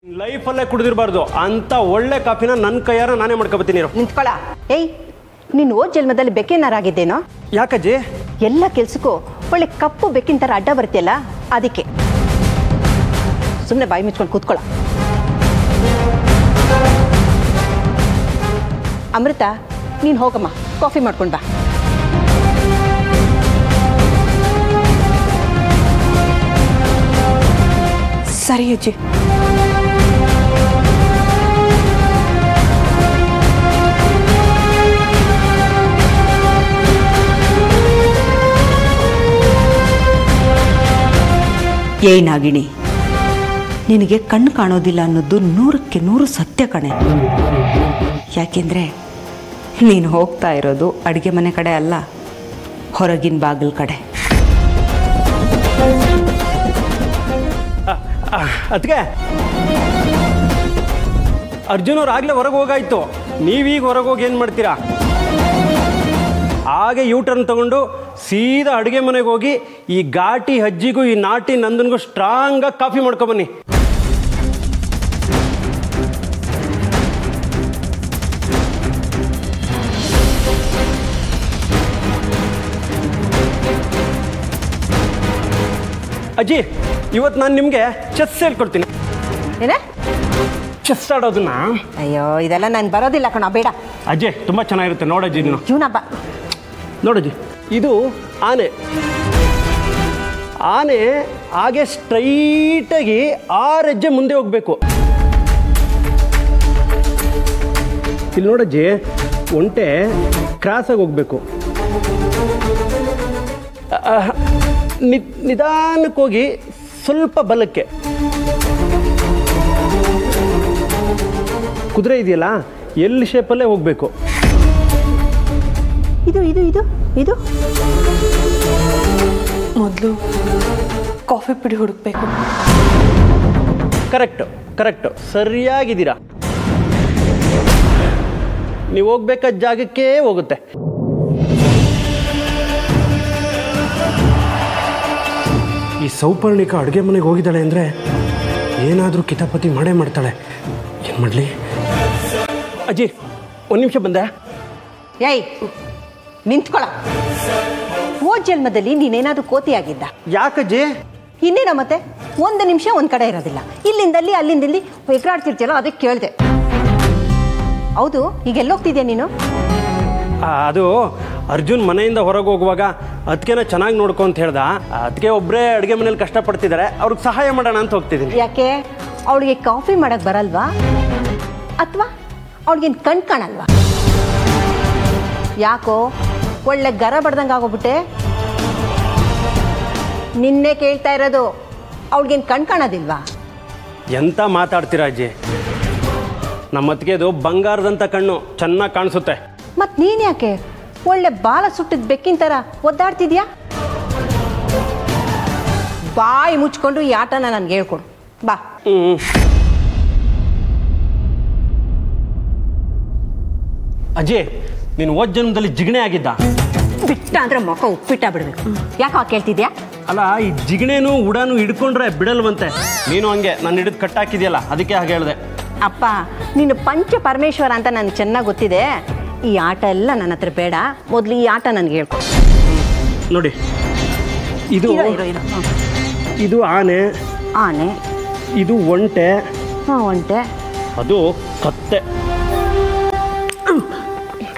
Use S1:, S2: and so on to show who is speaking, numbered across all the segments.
S1: ಲೈಫಲ್ಲೇ ಕುಡಿದಿರಬಾರ್ದು ಅಂತ ಒಳ್ಳೆ ಕಾಫಿನ ನನ್ನ ಕೈಯಾರ ನಾನೇ ಮಾಡ್ಕೊಬತ್ತೀನಿ.
S2: ನಿಂತ್ಕೊಳ್ಳ. ಏಯ್, ನೀನು ಓ ಜನ್ಮದಲ್ಲಿ ಬೆಕ್ಕಿನಾರಾಗಿದ್ದೇನೋ?
S1: ಯಾಕಜ್ಜಿ?
S2: ಎಲ್ಲ ಕೆಲ್ಸಕ್ಕೂ ಒಳ್ಳೆ ಕಪ್ಪು ಬೆಕ್ಕಿನ ಥರ ಅಡ್ಡ ಬರ್ತಿಯಲ್ಲ, ಅದಕ್ಕೆ. ಸುಮ್ಮನೆ ಬಾಯಿ ಮುಚ್ಕೊಂಡು ಕೂತ್ಕೊಳ್ಳ. ಅಮೃತ, ನೀನು ಹೋಗಮ್ಮ, ಕಾಫಿ ಮಾಡ್ಕೊಂಡು ಬಾ.
S3: ಸರಿ ಅಜ್ಜಿ.
S4: ಏನಾಗಿಣಿ, ನಿನಗೆ ಕಣ್ಣು ಕಾಣೋದಿಲ್ಲ ಅನ್ನೋದು 100ಕ್ಕೆ 100 ಸತ್ಯ ಕಣೆ. ಯಾಕೆಂದರೆ ನೀನು ಹೋಗ್ತಾ ಇರೋದು ಅಡುಗೆ ಮನೆ ಕಡೆ ಅಲ್ಲ, ಹೊರಗಿನ ಬಾಗಿಲ ಕಡೆ.
S1: ಅದಕ್ಕೆ ಅರ್ಜುನ್ ಅವ್ರು ಆಗಲೇ ಹೊರಗೆ ಹೋಗಾಯ್ತು, ನೀವೀಗ ಹೊರಗೆ ಹೋಗಿ ಏನು ಮಾಡ್ತೀರಾ? ಹಾಗೆ ಯೂ ಟರ್ನ್ ತಗೊಂಡು ಸೀದಾ ಅಡುಗೆ ಮನೆಗೆ ಹೋಗಿ ಈ ಘಾಟಿ ಅಜ್ಜಿಗೂ ಈ ನಾಟಿ ನಂದನ್ಗೂ ಸ್ಟ್ರಾಂಗಾಗಿ ಕಾಫಿ ಮಾಡ್ಕೊಬನ್ನಿ. ಅಜ್ಜಿ, ಇವತ್ತು ನಾನು ನಿಮಗೆ ಚೆಸ್ ಹೇಳ್ಕೊಡ್ತೀನಿ.
S2: ಏನೇ
S1: ಚೆಸ್ ಆಡೋದನ್ನ?
S2: ಅಯ್ಯೋ, ಇದೆಲ್ಲ ನಾನು ಬರೋದಿಲ್ಲ ಕಣ, ಬೇಡ.
S1: ಅಜ್ಜಿ ತುಂಬ ಚೆನ್ನಾಗಿರುತ್ತೆ, ನೋಡಜ್ಜಿ ನೀನು.
S2: ಜೀವನ ಬಾ.
S1: ನೋಡಜ್ಜಿ, ಇದು ಆನೆ. ಆನೆ ಹಾಗೆ ಸ್ಟ್ರೈಟಾಗಿ 6 ಹೆಜ್ಜೆ ಮುಂದೆ ಹೋಗಬೇಕು. ಇಲ್ಲಿ ನೋಡಜ್ಜಿ, ಒಂಟೆ ಕ್ರಾಸಾಗಿ ಹೋಗಬೇಕು. ನಿಧಾನಕ್ಕೆ ಹೋಗಿ ಸ್ವಲ್ಪ ಬಲಕ್ಕೆ. ಕುದುರೆ ಇದೆಯಲ್ಲ, ಎಲ್ಲಿ ಶೇಪಲ್ಲೇ ಹೋಗಬೇಕು.
S2: ಇದು ಇದು ಇದು ಇದು
S3: ಮೊದಲು ಕಾಫಿ ಪುಡಿ ಹುಡುಕ್ಬೇಕು.
S1: ಕರೆಕ್ಟು ಕರೆಕ್ಟು, ಸರಿಯಾಗಿದ್ದೀರಾ. ನೀವು ಹೋಗ್ಬೇಕಾದ ಜಾಗಕ್ಕೆ ಹೋಗುತ್ತೆ. ಈ ಸೌಪರ್ಣಿಕ ಅಡುಗೆ ಮನೆಗೆ ಹೋಗಿದ್ದಾಳೆ ಅಂದರೆ ಏನಾದರೂ ಕಿತಾಪತಿ ಮಾಡೇ ಮಾಡ್ತಾಳೆ. ಏನು ಮಾಡಲಿ? ಅಜ್ಜಿ, ಒಂದು ನಿಮಿಷ ಬಂದೆ.
S2: ಏಯ್, ನಿಂತ್ಕೊಳ್ಳ. ಓ ಜನ್ಮದಲ್ಲಿ ನೀನೇನಾದ್ರೂ ಕೋತಿಯಾಗಿದ್ದ?
S1: ಯಾಕಜ್ಜಿ?
S2: ಇನ್ನೇನ ಮತ್ತೆ, 1 ನಿಮಿಷ ಒಂದು ಕಡೆ ಇರೋದಿಲ್ಲ. ಇಲ್ಲಿಂದಲ್ಲಿ ಅಲ್ಲಿಂದಲ್ಲಿ ಎಗರಾಡ್ತಿರ್ತೀಯಲ್ಲ, ಅದಕ್ಕೆ ಕೇಳಿದೆ. ಹೌದು, ಈಗ ಎಲ್ಲೋಗ್ತಿದ್ಯಾ ನೀನು?
S1: ಅದು ಅರ್ಜುನ್ ಮನೆಯಿಂದ ಹೊರಗೆ ಹೋಗುವಾಗ ಅದಕ್ಕೆನ ಚೆನ್ನಾಗಿ ನೋಡ್ಕೊ ಅಂತ ಹೇಳ್ದ. ಅದಕ್ಕೆ ಒಬ್ಬರೇ ಅಡುಗೆ ಮನೇಲಿ ಕಷ್ಟಪಡ್ತಿದ್ದಾರೆ, ಅವ್ರಿಗೆ ಸಹಾಯ ಮಾಡೋಣ ಅಂತ ಹೋಗ್ತಿದ್ದೀನಿ.
S2: ಯಾಕೆ, ಅವಳಿಗೆ ಕಾಫಿ ಮಾಡಕ್ಕೆ ಬರಲ್ವಾ? ಅಥವಾ ಅವಳಿಗೇನು ಕಣ್ ಕಾಣಲ್ವಾ? ಯಾಕೋ ಒಳ್ಳೆ ಗರ ಬಡ್ದಂಗೆ ಆಗೋಗ್ಬಿಟ್ಟೆ. ನಿನ್ನೆ ಕೇಳ್ತಾ ಇರೋದು, ಅವಳಿಗೇನು ಕಣ್ ಕಾಣೋದಿಲ್ವಾ?
S1: ಎಂತ ಮಾತಾಡ್ತೀರಾ ಅಜ್ಜಿ? ನಮ್ಮ ಅತ್ತಿಗೆದು ಬಂಗಾರದಂಥ ಕಣ್ಣು, ಚೆನ್ನಾಗಿ ಕಾಣಿಸುತ್ತೆ.
S2: ಮತ್ತು ನೀನು ಯಾಕೆ ಒಳ್ಳೆ ಬಾಲ ಸುಟ್ಟಿದ ಬೆಕ್ಕಿನ ಥರ ಒದ್ದಾಡ್ತಿದ್ಯಾ? ಬಾಯಿ ಮುಚ್ಕೊಂಡು ಈ ಆಟನ ನನಗೆ ಹೇಳ್ಕೊಡು, ಬಾ.
S1: ಅಜ್ಜಿ, ನೀನು ಹೋದ ಜನ್ಮದಲ್ಲಿ ಜಿಗಣೆ ಆಗಿದ್ದ?
S2: ಬಿಟ್ಟ ಅಂದ್ರೆ ಮುಖ ಉಪ್ಪಿಟ್ಟ ಬಿಡ್ಬೇಕು. ಯಾಕೆ ಕೇಳ್ತಿದ್ಯಾ?
S1: ಅಲ್ಲ, ಈ ಜಿಗಣೆನೂ ಉಡಾನು ಹಿಡ್ಕೊಂಡ್ರೆ ಬಿಡಲ್ವಂತೆ. ನೀನು ಹಂಗೆ ನಾನು ಹಿಡಿದು ಕಟ್ಟಾಕಿದ್ಯಲ್ಲ, ಅದಕ್ಕೆ ಹಾಗೆ ಹೇಳಿದೆ.
S2: ಅಪ್ಪ, ನೀನು ಪಂಚ ಪರಮೇಶ್ವರ ಅಂತ ನನಗೆ ಚೆನ್ನಾಗಿ ಗೊತ್ತಿದೆ. ಈ ಆಟ ಎಲ್ಲ ನನ್ನ ಹತ್ರ ಬೇಡ, ಮೊದಲು ಈ ಆಟ ನನಗೆ ಹೇಳ್ಕೊಡು.
S1: ನೋಡಿ, ಇದು ಇದು ಆನೆ.
S2: ಆನೆ.
S1: ಇದು ಒಂಟೆ.
S2: ಒಂಟೆ.
S1: ಅದು ಕತ್ತೆ.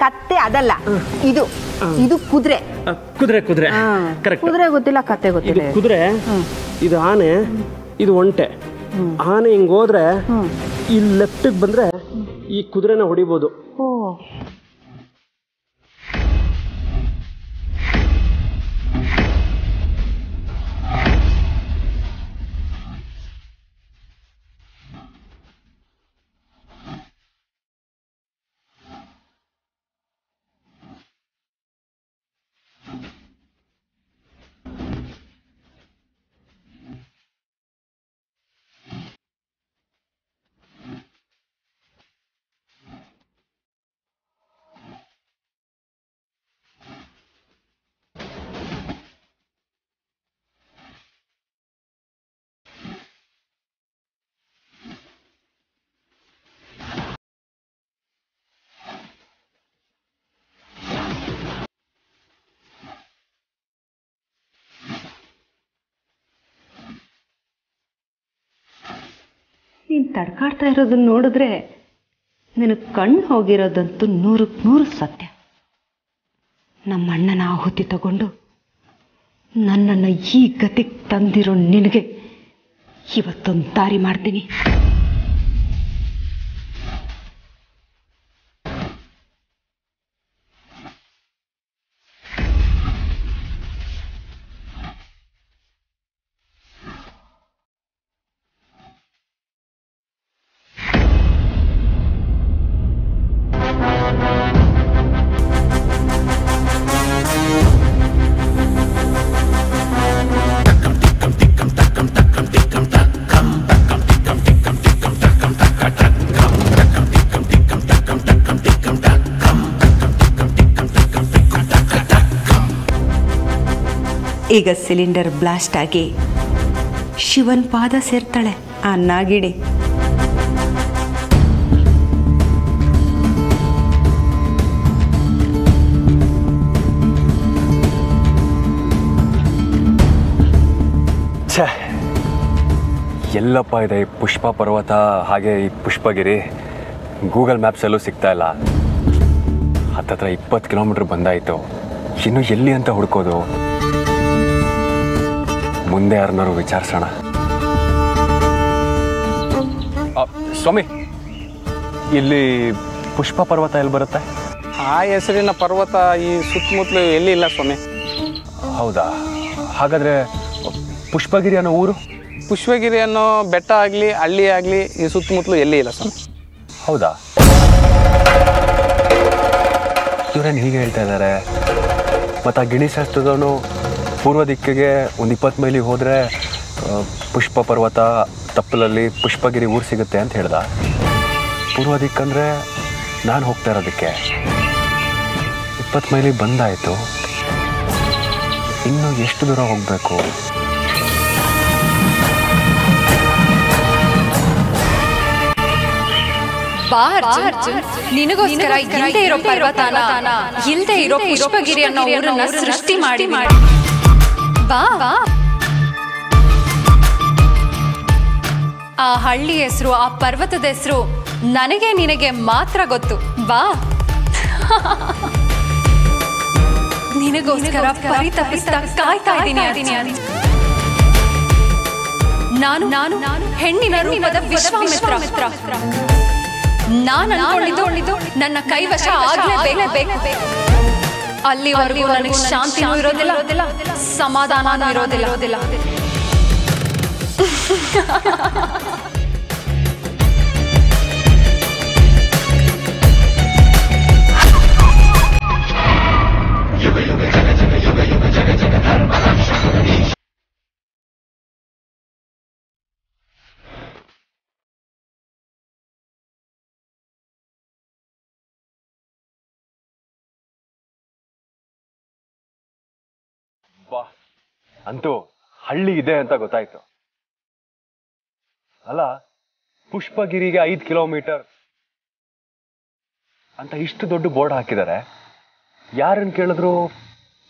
S2: ಕತ್ತೆ ಅದಲ್ಲ, ಇದು ಇದು ಕುದುರೆ.
S1: ಕುದುರೆ ಕುದುರೆ ಕರೆಕ್ಟ್.
S2: ಕುದುರೆ ಗೊತ್ತಿಲ್ಲ, ಕತ್ತೆ ಗೊತ್ತಿಲ್ಲ.
S1: ಇದು ಕುದುರೆ, ಇದು ಆನೆ, ಇದು ಒಂಟೆ. ಆನೆ ಹಿಂಗೆ ಹೋದ್ರೆ ಈ ಲೆಫ್ಟಿಗೆ ಬಂದ್ರೆ ಈ ಕುದುರೆನ ಹೊಡಿಬೋದು.
S2: ಓ,
S4: ನೀನು ತಡ್ಕಾಡ್ತಾ ಇರೋದನ್ನ ನೋಡಿದ್ರೆ ನಿನಗೆ ಕಣ್ಣು ಹೋಗಿರೋದಂತೂ 100% ಸತ್ಯ. ನಮ್ಮ ಅಣ್ಣನ ಆಹುತಿ ತಗೊಂಡು ನನ್ನನ್ನು ಈ ಗತಿಗೆ ತಂದಿರೋ ನಿನಗೆ ಇವತ್ತೊಂದು ದಾರಿ ಮಾಡ್ತೀನಿ. ಈಗ ಸಿಲಿಂಡರ್ ಬ್ಲಾಸ್ಟ್ ಆಗಿ ಶಿವನ್ ಪಾದ ಸೇರ್ತಾಳೆ ಆ ನಾಗಿಣಿ.
S5: ಛೇ, ಎಲ್ಲಪ್ಪ ಇದೆ ಈ ಪುಷ್ಪ ಪರ್ವತ ಹಾಗೆ ಈ ಪುಷ್ಪಗಿರಿ. ಗೂಗಲ್ ಮ್ಯಾಪ್ಸಲ್ಲೂ ಸಿಗ್ತಾ ಇಲ್ಲ. ಹತ್ತತ್ರ 20 ಕಿಲೋಮೀಟ್ರ್ ಬಂದಾಯಿತು. ಇನ್ನು ಎಲ್ಲಿ ಅಂತ ಹುಡ್ಕೋದು? ಮುಂದೆ ಯಾರನ್ನಾರು ವಿಚಾರಿಸೋಣ. ಸ್ವಾಮಿ, ಇಲ್ಲಿ ಪುಷ್ಪ ಪರ್ವತ ಎಲ್ಲಿ ಬರುತ್ತೆ?
S6: ಆ ಹೆಸರಿನ ಪರ್ವತ ಈ ಸುತ್ತಮುತ್ತಲು ಎಲ್ಲಿ ಇಲ್ಲ ಸ್ವಾಮಿ.
S5: ಹೌದಾ? ಹಾಗಾದರೆ ಪುಷ್ಪಗಿರಿ ಅನ್ನೋ ಊರು?
S6: ಪುಷ್ಪಗಿರಿ ಅನ್ನೋ ಬೆಟ್ಟ ಆಗಲಿ ಹಳ್ಳಿ ಆಗಲಿ ಈ ಸುತ್ತಮುತ್ತಲು ಎಲ್ಲಿ ಇಲ್ಲ ಸ್ವಾಮಿ.
S5: ಹೌದಾ? ಇವರೇನು ಹೀಗೆ ಹೇಳ್ತಾ ಇದ್ದಾರೆ? ಮತ್ತು ಆ ಗಿಣಿಶಾಸ್ತ್ರದವನು ಪೂರ್ವ ದಿಕ್ಕಿಗೆ ಒಂದು 20 ಮೈಲಿಗೆ ಹೋದರೆ ಪುಷ್ಪ ಪರ್ವತ ತಪ್ಪಲಲ್ಲಿ ಪುಷ್ಪಗಿರಿ ಊರು ಸಿಗುತ್ತೆ ಅಂತ ಹೇಳ್ದ. ಪೂರ್ವ ದಿಕ್ಕಂದರೆ ನಾನು ಹೋಗ್ತಾ ಇರೋದಕ್ಕೆ 20 ಮೈಲಿಗೆ ಬಂದಾಯಿತು. ಇನ್ನು ಎಷ್ಟು ದೂರ ಹೋಗಬೇಕು?
S7: ನಿನಗೋಸ್ಕರ ಇಲ್ಲದೆ ಇರೋ ಪರ್ವತನ, ಇಲ್ಲದೆ ಇರೋ ಪುಷ್ಪಗಿರಿ ಅನ್ನೋ ಊರನ್ನ ಸೃಷ್ಟಿ ಮಾಡಿ ಬಾ. ಆ ಹಳ್ಳಿ ಹೆಸರು, ಆ ಪರ್ವತದ ಹೆಸರು ನನಗೆ ನಿನಗೆ ಮಾತ್ರ ಗೊತ್ತು. ಬಾ, ನಿನಗೋಸ್ಕರ ಪರಿತಪಿಸ್ತಾ ಕಾಯ್ತಾ ಇದ್ದೀನಿ. ನಾನು ಹೆಣ್ಣಿನ ರೂಪದ ವಿಶ್ವಾಮಿತ್ರ. ನಾನು ಅನ್ಕೊಂಡಿದ್ದು ನನ್ನ ಕೈವಶ ಆಗ್ಲೇಬೇಕು. ಅಲ್ಲಿವರೆಗೂ ನನಗೆ ಶಾಂತಿನೂ ಇರೋದಿಲ್ಲ, ಸಮಾಧಾನನೂ ಇರೋದಿಲ್ಲ.
S5: ಅಂತೂ ಹಳ್ಳಿ ಇದೆ ಅಂತ ಗೊತ್ತಾಯ್ತು. ಅಲ್ಲ, ಪುಷ್ಪಗಿರಿಗೆ 5 ಕಿಲೋಮೀಟರ್ ಅಂತ ಇಷ್ಟು ದೊಡ್ಡ ಬೋರ್ಡ್ ಹಾಕಿದ್ದಾರೆ. ಯಾರನ್ನು ಕೇಳಿದ್ರು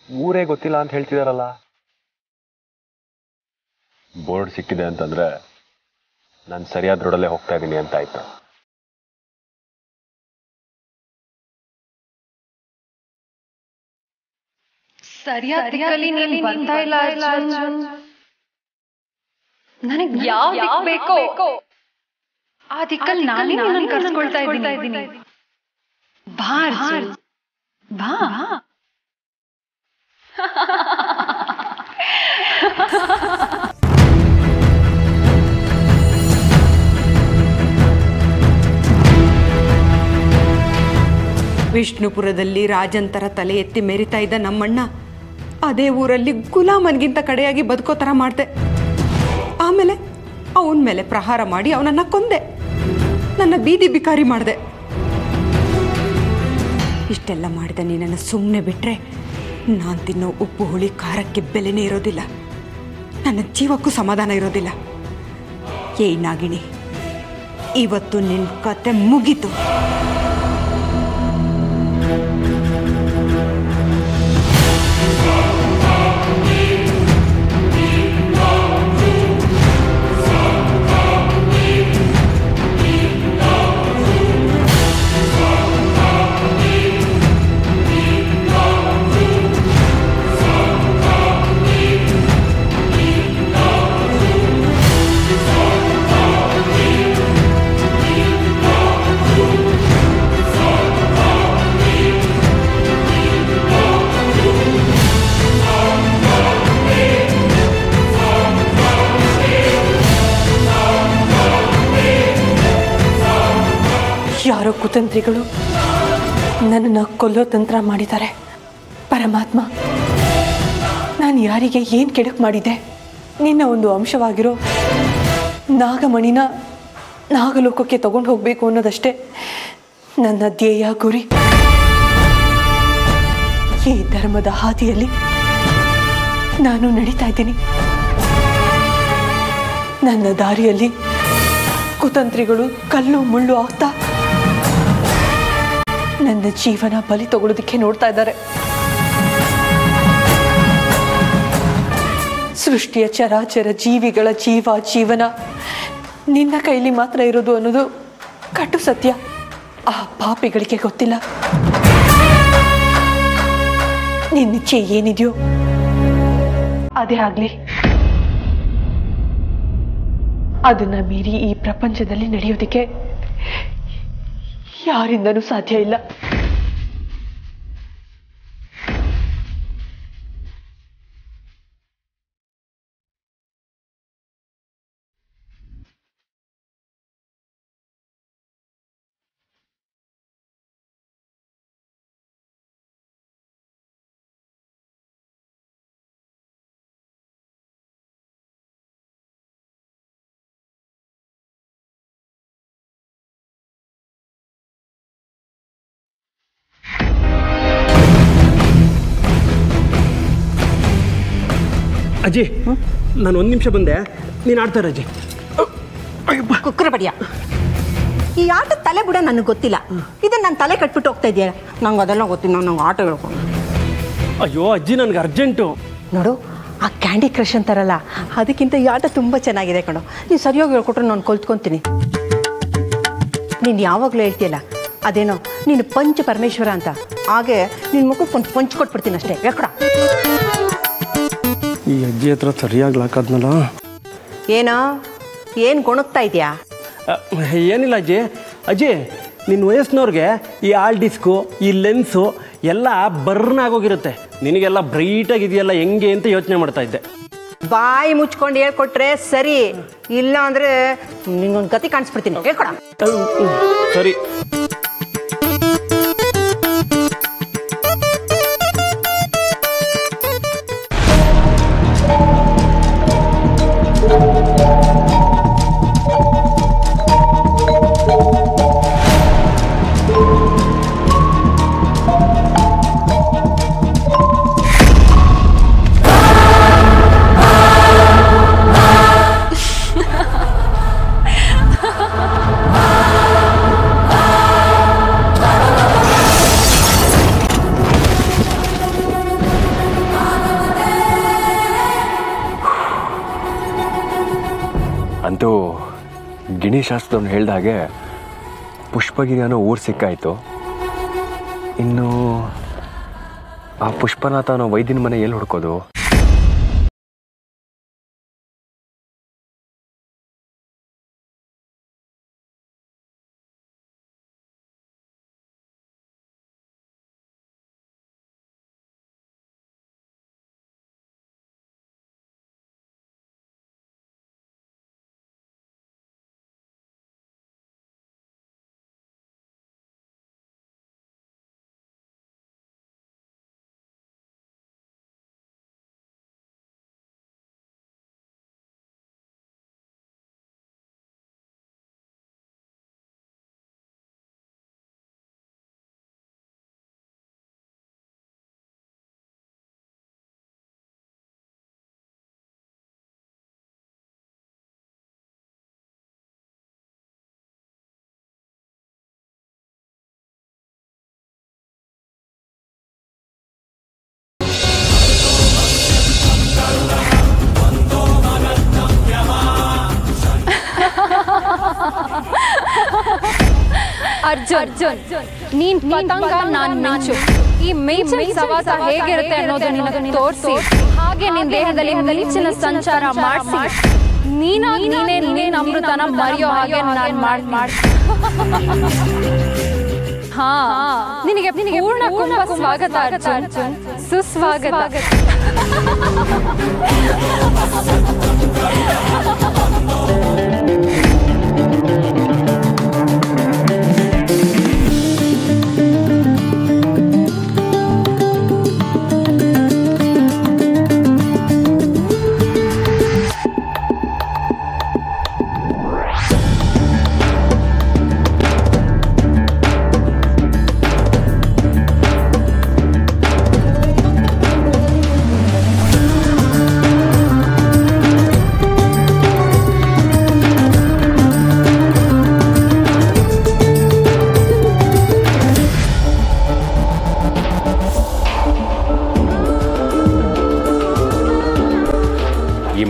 S5: ಊರೇ ಗೊತ್ತಿಲ್ಲ ಅಂತ ಹೇಳ್ತಿದಾರಲ್ಲ. ಬೋರ್ಡ್ ಸಿಕ್ಕಿದೆ ಅಂತಂದ್ರೆ ನಾನು ಸರಿಯಾದ ರೋಡಲ್ಲೇ ಹೋಗ್ತಾ ಇದ್ದೀನಿ ಅಂತ ಆಯ್ತು.
S7: ಸರಿಯಾದ ದಿಕ್ಕಲ್ಲಿ ನೀನು ಬರ್ತಾ ಇಲ್ಲ ಅರ್ಜುನ್. ನನಗೆ ಯಾವ ದಿಕ್ಕು ಬೇಕೋ ಆ ದಿಕ್ಕಲ್ಲಿ ನಾನೇ ನಿನ್ನನ್ನು ಕರ್ಸ್ಕೊಳ್ತಾ ಇದ್ದೀನಿ. ಬಾ ಅರ್ಜುನ್, ಬಾ.
S4: ವಿಷ್ಣುಪುರದಲ್ಲಿ ರಾಜಂತರ ತಲೆ ಎತ್ತಿ ಮೆರಿತಾ ಇದ್ದ ನಮ್ಮಣ್ಣ ಅದೇ ಊರಲ್ಲಿ ಗುಲಾಮನ್ಗಿಂತ ಕಡೆಯಾಗಿ ಬದುಕೋ ಥರ ಮಾಡಿದೆ. ಆಮೇಲೆ ಅವನ ಮೇಲೆ ಪ್ರಹಾರ ಮಾಡಿ ಅವನನ್ನು ಕೊಂದೆ. ನನ್ನ ಬೀದಿ ಬಿಕಾರಿ ಮಾಡಿದೆ. ಇಷ್ಟೆಲ್ಲ ಮಾಡಿದ ನೀನನ್ನು ಸುಮ್ಮನೆ ಬಿಟ್ಟರೆ ನಾನು ತಿನ್ನೋ ಉಪ್ಪು ಹುಳಿ ಖಾರಕ್ಕೆ ಬೆಲೆನೇ ಇರೋದಿಲ್ಲ. ನನ್ನ ಜೀವಕ್ಕೂ ಸಮಾಧಾನ ಇರೋದಿಲ್ಲ. ಏಯ್ ನಾಗಿಣಿ, ಇವತ್ತು ನಿನ್ನ ಕತೆ ಮುಗೀತು.
S3: ಯಾರೋ ಕುತಂತ್ರಿಗಳು ನನ್ನನ್ನು ಕೊಲ್ಲೋ ತಂತ್ರ ಮಾಡಿದ್ದಾರೆ. ಪರಮಾತ್ಮ, ನಾನು ಯಾರಿಗೆ ಏನು ಕೆಡುಕು ಮಾಡಿದ್ದೆ? ನಿನ್ನ ಒಂದು ಅಂಶವಾಗಿರೋ ನಾಗಮಣಿನ ನಾಗಲೋಕಕ್ಕೆ ತಗೊಂಡು ಹೋಗಬೇಕು ಅನ್ನೋದಷ್ಟೇ ನನ್ನ ಧ್ಯೇಯ, ಗುರಿ. ಈ ಧರ್ಮದ ಹಾದಿಯಲ್ಲಿ ನಾನು ನಡೀತಾ ಇದ್ದೀನಿ. ನನ್ನ ದಾರಿಯಲ್ಲಿ ಕುತಂತ್ರಿಗಳು ಕಲ್ಲು ಮುಳ್ಳು ಆಗ್ತಾ ನನ್ನ ಜೀವನ ಬಲಿ ತಗೊಳ್ಳೋದಕ್ಕೆ ನೋಡ್ತಾ ಇದ್ದಾರೆ. ಸೃಷ್ಟಿಯ ಚರಾಚರ ಜೀವಿಗಳ ಜೀವನ ನಿನ್ನ ಕೈಲಿ ಮಾತ್ರ ಇರೋದು ಅನ್ನೋದು ಕಟು ಸತ್ಯ. ಆ ಪಾಪಿಗಳಿಗೆ ಗೊತ್ತಿಲ್ಲ. ನಿನ್ನಿಚ್ಛೆ ಏನಿದೆಯೋ ಅದೇ ಆಗ್ಲಿ. ಅದನ್ನ ಮೀರಿ ಈ ಪ್ರಪಂಚದಲ್ಲಿ ನಡೆಯೋದಕ್ಕೆ ಯಾರಿಂದನೂ ಸಾಧ್ಯ ಇಲ್ಲ.
S1: ಅಜ್ಜಿ, ನಾನು 1 ನಿಮಿಷ ಬಂದೆ, ನೀನು ಆಡ್ತಾರೆ ಅಜ್ಜಿ.
S2: ಕುಕ್ಕರ ಬಡಿಯ, ಈ ಆಟ ತಲೆ ಬಿಡ ನನಗೆ ಗೊತ್ತಿಲ್ಲ. ಇದನ್ನ ನಾನು ತಲೆ ಕಟ್ಬಿಟ್ಟು ಹೋಗ್ತಾ ಇದೆಯಾ? ನಂಗೆ ಅದೆಲ್ಲ ಗೊತ್ತಿಲ್ಲ. ನಂಗೆ ಆಟ ಹೇಳ್ಕೊಂಡು.
S1: ಅಯ್ಯೋ ಅಜ್ಜಿ, ನನಗೆ ಅರ್ಜೆಂಟು.
S2: ನೋಡು, ಆ ಕ್ಯಾಂಡಿ ಕ್ರಷ್ ಅಂತಾರಲ್ಲ, ಅದಕ್ಕಿಂತ ಈ ಆಟ ತುಂಬ ಚೆನ್ನಾಗಿದೆ ಕಣೋ. ನೀನು ಸರಿಯಾಗಿ ಹೇಳ್ಕೊಟ್ರೆ ನಾನು ಕಲ್ತ್ಕೊತೀನಿ. ನೀನು ಯಾವಾಗಲೂ ಹೇಳ್ತೀಯಲ್ಲ, ಅದೇನೋ ನೀನು ಪಂಚ ಪರಮೇಶ್ವರ ಅಂತ, ಹಾಗೆ ನಿನ್ನ ಮುಖಕ್ಕೆ ಒಂದು ಪಂಚ್ ಕೊಟ್ಬಿಡ್ತೀನಿ ಅಷ್ಟೇ. ಹೇಳ್ಕೊಡ.
S1: ಈ ಅಜ್ಜಿ ಹತ್ರ ಸರಿಯಾಗಿ ಲಾಕಾದ್ನಲ್ಲ.
S2: ಏನು ಗೊಣಗ್ತಾ ಇದೆಯಾ?
S1: ಏನಿಲ್ಲ ಅಜ್ಜಿ. ಅಜ್ಜಿ, ನಿನ್ನ ವಯಸ್ಸಿನವ್ರಿಗೆ ಈ ಆಲ್ ಡಿಸ್ಕು, ಈ ಲೆನ್ಸು ಎಲ್ಲ ಬರ್ನ್ ಆಗೋಗಿರುತ್ತೆ. ನಿನಗೆಲ್ಲ ಬ್ರೈಟಾಗಿದೆಯಲ್ಲ, ಹೆಂಗೆ ಅಂತ ಯೋಚನೆ ಮಾಡ್ತಾ ಇದ್ದೆ.
S2: ಬಾಯಿ ಮುಚ್ಕೊಂಡು ಹೇಳ್ಕೊಟ್ರೆ ಸರಿ, ಇಲ್ಲ ಅಂದರೆ ನಿನ್ನೊಂದು ಗತಿ ಕಾಣಿಸ್ಬಿಡ್ತೀನಿ. ಹೇಳ್ಕೊಡ.
S1: ಸರಿ.
S5: ಅಂತೂ ಗಿಣಿಶಾಸ್ತ್ರದವ್ನು ಹೇಳ್ದ ಹಾಗೆ ಪುಷ್ಪಗಿರಿ ಅನ್ನೋ ಊರು ಸಿಕ್ಕಾಯಿತು. ಇನ್ನು ಆ ಪುಷ್ಪನಾಥ ಅನ್ನೋ ವೈದ್ಯನ ಮನೆ ಎಲ್ಲಿ ಹುಡ್ಕೋದು?
S7: ಅರ್ಜುನ್, ನೀನ್ ಪತಂಗ, ನಾನ್ ಮಿಂಚು. ಈ ಮಿಂಚಿನ ಸವಾಸ ಹೇಗಿರುತ್ತೆ ಅನ್ನೋದು ನಿನಗೆ ತೋರಿಸಿ, ಹಾಗೆ ನಿನ್ನ ದೇಹದಲ್ಲಿ ಮಿಂಚಿನ ಸಂಚಾರ ಮಾಡಿಸಿ, ನೀನೇ ಅಮೃತನ ಮರೆಯೋ ಹಾಗೆ ನಾನು ಮಾಡಿ. ಹಾ, ನಿನಗೆ ಪೂರ್ಣ ಕುಂಭ ಸ್ವಾಗತ ಅರ್ಜುನ್, ಸುಸ್ವಾಗತ.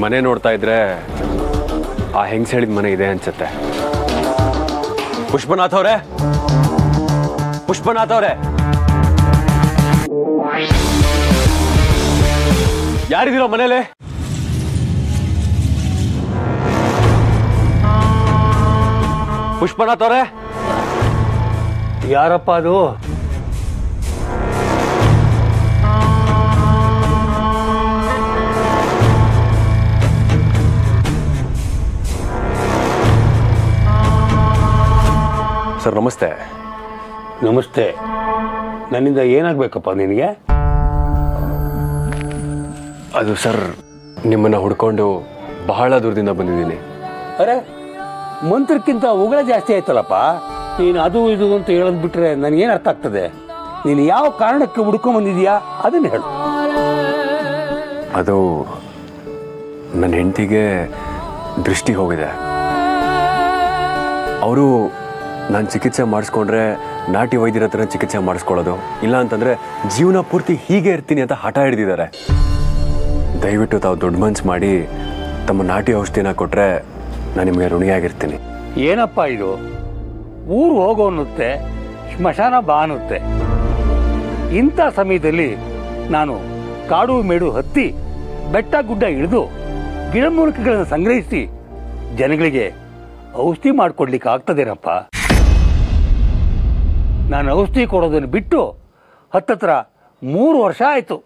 S5: ಮನೆ ನೋಡ್ತಾ ಇದ್ರೆ ಆ ಹೆಂಗ್ಸ್ ಹೇಳಿದ ಮನೆ ಇದೆ ಅನ್ಸುತ್ತೆ. ಪುಷ್ಪನಾಥ್ ಅವರೇ, ಪುಷ್ಪನಾಥ್ ಅವರೇ, ಯಾರಿದ್ದೀರೋ ಮನೇಲಿ? ಪುಷ್ಪನಾಥ್ ಅವರೇ,
S8: ಯಾರಪ್ಪ ಅದು?
S5: ಸರ್ ನಮಸ್ತೆ.
S8: ನಮಸ್ತೆ. ನನ್ನಿಂದ ಏನಾಗಬೇಕಪ್ಪ ನಿನಗೆ?
S5: ಅದು ಸರ್, ನಿಮ್ಮನ್ನ ಹುಡ್ಕೊಂಡು ಬಹಳ ದೂರದಿಂದ ಬಂದಿದ್ದೀನಿ.
S8: ಅರೆ, ಮಂತ್ರಕ್ಕಿಂತ ಉಗಳ ಜಾಸ್ತಿ ಆಯ್ತಲ್ಲಪ್ಪ. ನೀನು ಅದು ಇದು ಅಂತ ಹೇಳೋದು ಬಿಟ್ರೆ ನನಗೇನು ಅರ್ಥ ಆಗ್ತದೆ? ನೀನು ಯಾವ ಕಾರಣಕ್ಕೆ ಹುಡ್ಕೊಂಬಂದಿದ್ಯಾ ಅದನ್ನು ಹೇಳು.
S5: ಅದು ನನ್ನ ಹೆಂಡತಿಗೆ ದೃಷ್ಟಿ ಹೋಗಿದೆ. ಅವರು ನಾನು ಚಿಕಿತ್ಸೆ ಮಾಡಿಸ್ಕೊಂಡ್ರೆ ನಾಟಿ ವೈದ್ಯರ ಹತ್ರ ಚಿಕಿತ್ಸೆ ಮಾಡಿಸ್ಕೊಳ್ಳೋದು, ಇಲ್ಲ ಅಂತಂದರೆ ಜೀವನ ಪೂರ್ತಿ ಹೀಗೆ ಇರ್ತೀನಿ ಅಂತ ಹಠ ಹಿಡಿದಿದ್ದಾರೆ. ದಯವಿಟ್ಟು ತಾವು ದೊಡ್ಡ ಮನ್ಸು ಮಾಡಿ ತಮ್ಮ ನಾಟಿ ಔಷಧಿನ ಕೊಟ್ಟರೆ ನಾನು ನಿಮಗೆ ಋಣಿಯಾಗಿರ್ತೀನಿ.
S8: ಏನಪ್ಪ ಇದು? ಊರು ಹೋಗೋ ಅನ್ನುತ್ತೆ, ಸ್ಮಶಾನ ಬಾ ಅನ್ನುತ್ತೆ. ಇಂಥ ಸಮಯದಲ್ಲಿ ನಾನು ಕಾಡು ಮೇಡು ಹತ್ತಿ ಬೆಟ್ಟ ಗುಡ್ಡ ಇಳಿದು ಗಿಡಮೂಲಿಕೆಗಳನ್ನು ಸಂಗ್ರಹಿಸಿ ಜನಗಳಿಗೆ ಔಷಧಿ ಮಾಡಿಕೊಡ್ಲಿಕ್ಕೆ ಆಗ್ತದೇನಪ್ಪ? ನಾನು ಔಷಧಿ ಕೊಡೋದನ್ನು ಬಿಟ್ಟು ಹತ್ತತ್ರ 3 ವರ್ಷ ಆಯಿತು.